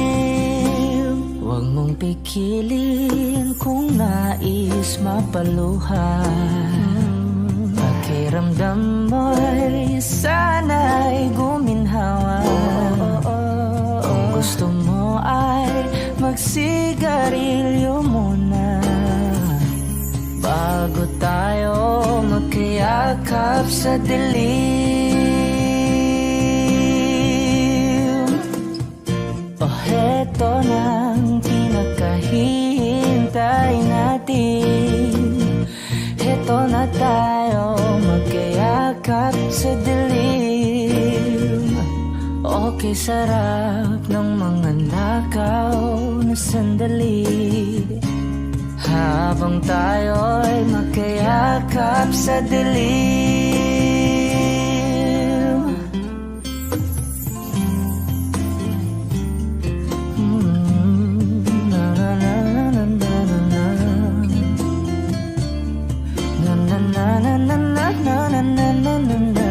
Huwag mong pikilin kung nais mapaluhan. Pakiramdam mo'y sana'y guminhawa. Kung gusto mo ay magsigarilyo muna bago tayo magkayakap sa dilim. O heto nang pinakahihintay natin. Heto na tayo magkayakap sa dilim. Okay, sarap ng mga nakaw na sandali. Habang tayo'y magkayakap sa dilim. Na na na na na na na. Na na na na na na na na na na.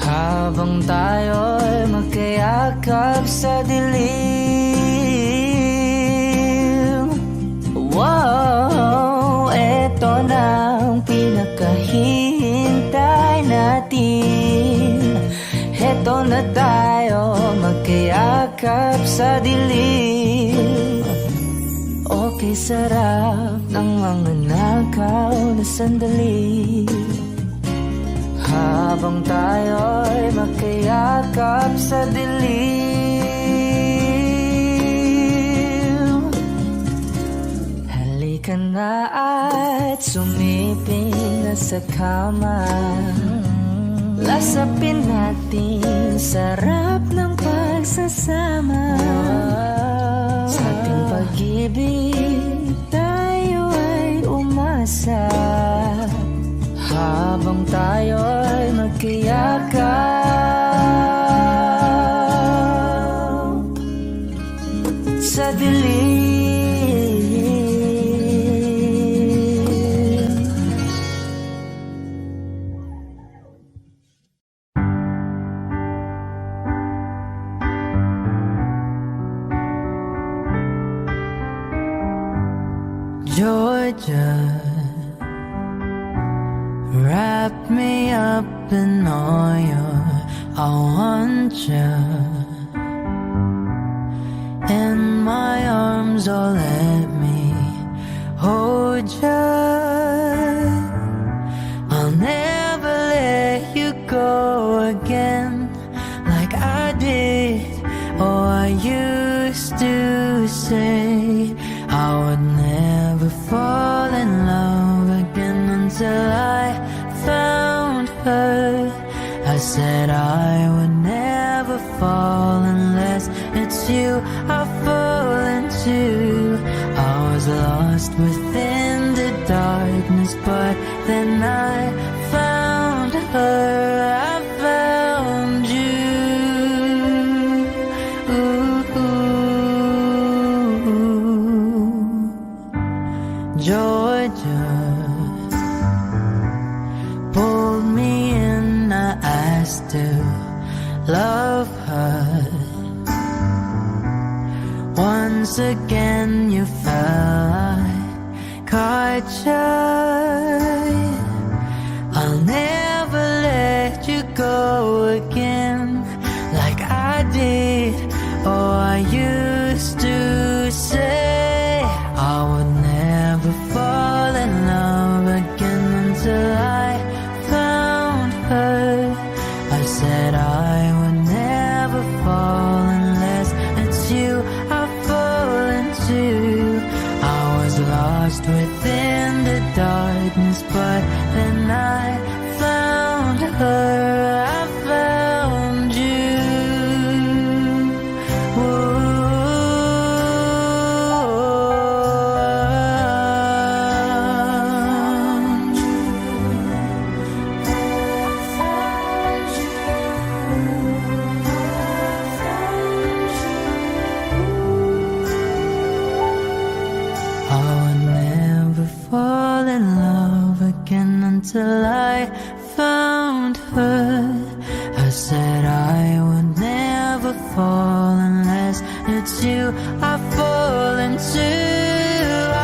Habang tayo'y magkayakap sa dilim. Wow, eto na ang pinakahihintay natin. Eto na tayo magkayakap sa dilim. Okay, sarap ng mga nakaw na sandali. Habang tayo'y magkayakap sa dilim. Halika na at sumiping na sa kama. Lasapin natin sarap ng pagsasama. Sa ating pag-ibig tayo ay umasa. Habang tayo'y magkayakap sa dilim. Georgia, wrap me up in oil. I want you. in my arms, oh let me hold you. I'll never let you go again like I did. Oh, I used to say I would never fall in love again until I found her. I said I would never fall unless it's you I fall into. I was lost within the darkness, but then I found her. I found you. Georgia pulled me in, I asked to love her. Once again you fell, I caught you. I'll never let you go again like I did. Oh, I used to say I would never fall in love again until I found her. I said I would never fall unless it's you I fall into. I was lost within the darkness, but then I found her. I found you. I would never fall in love again until I found her. I said I would never fall unless it's you I fall into.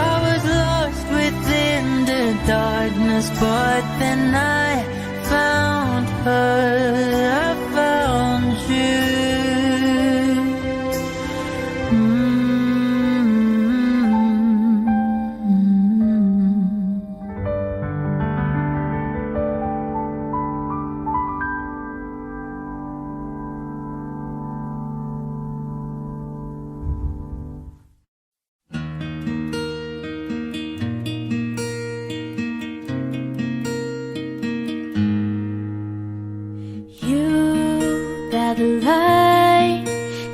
I was lost within the darkness, but then I found her. I found you. You better lie.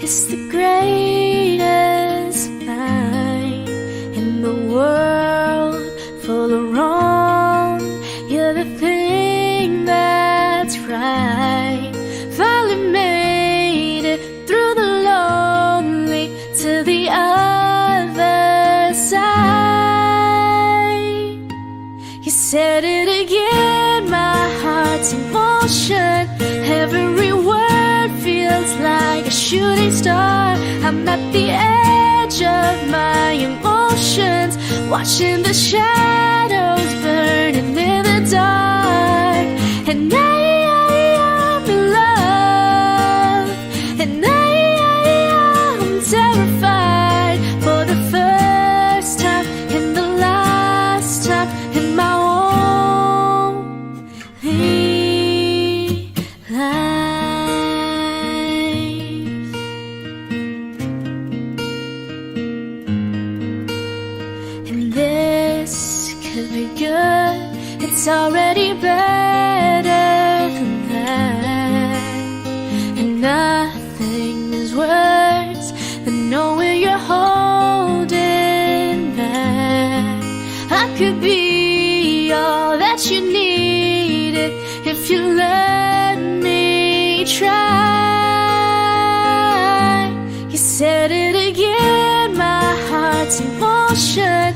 It's the greatest lie in the world, full of wrong. You're the thing that's right. Finally made it through the lonely to the other side. You said it again, my heart's in motion. Every word feels like a shooting star. I'm at the edge of my emotions, watching the shadows burning in the dark. And I'm in love, and I'm terrified for the first time and the last time in my only life. And this could be good. It's already better than that. And nothing is worse than knowing you're holding back. I could be all that you needed if you let me try. You said it again, my heart's in motion.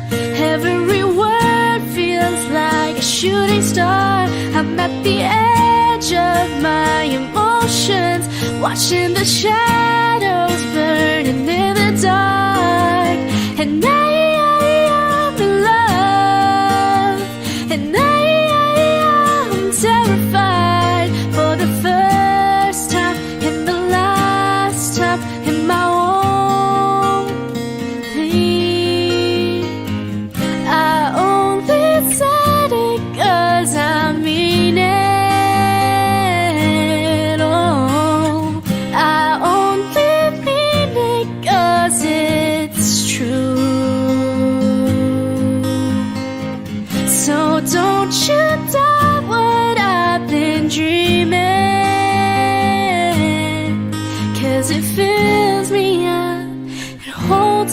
Every word feels like a shooting star. I'm at the edge of my emotions, watching the shadows burning in the dark. And I'm in love, and I'm terrified for the first time and the last time in my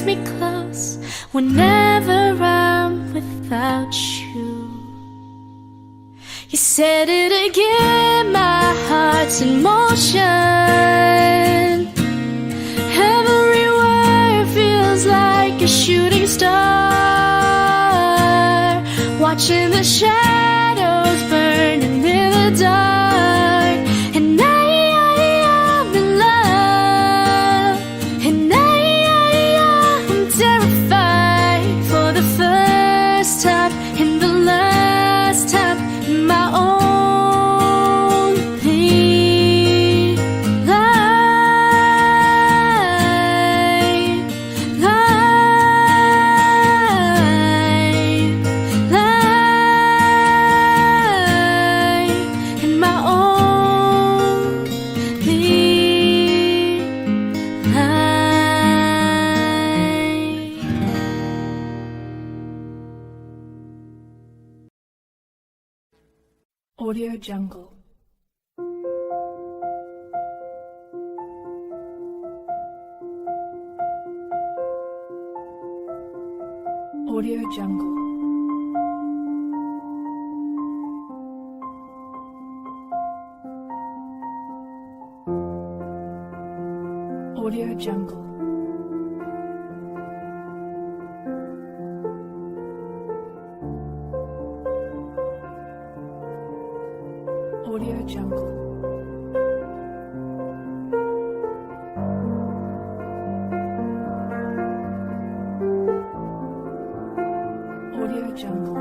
me close whenever I'm without you. You said it again, my heart's in motion. Every word feels like a shooting star, watching the shadows burning in the dark. And I'm in love, and I'm terrified for the first time and the last time. My only life, and my only life. Audio Jungle. Audio Jungle. Audio Jungle. Audio Jungle. Audio Jungle.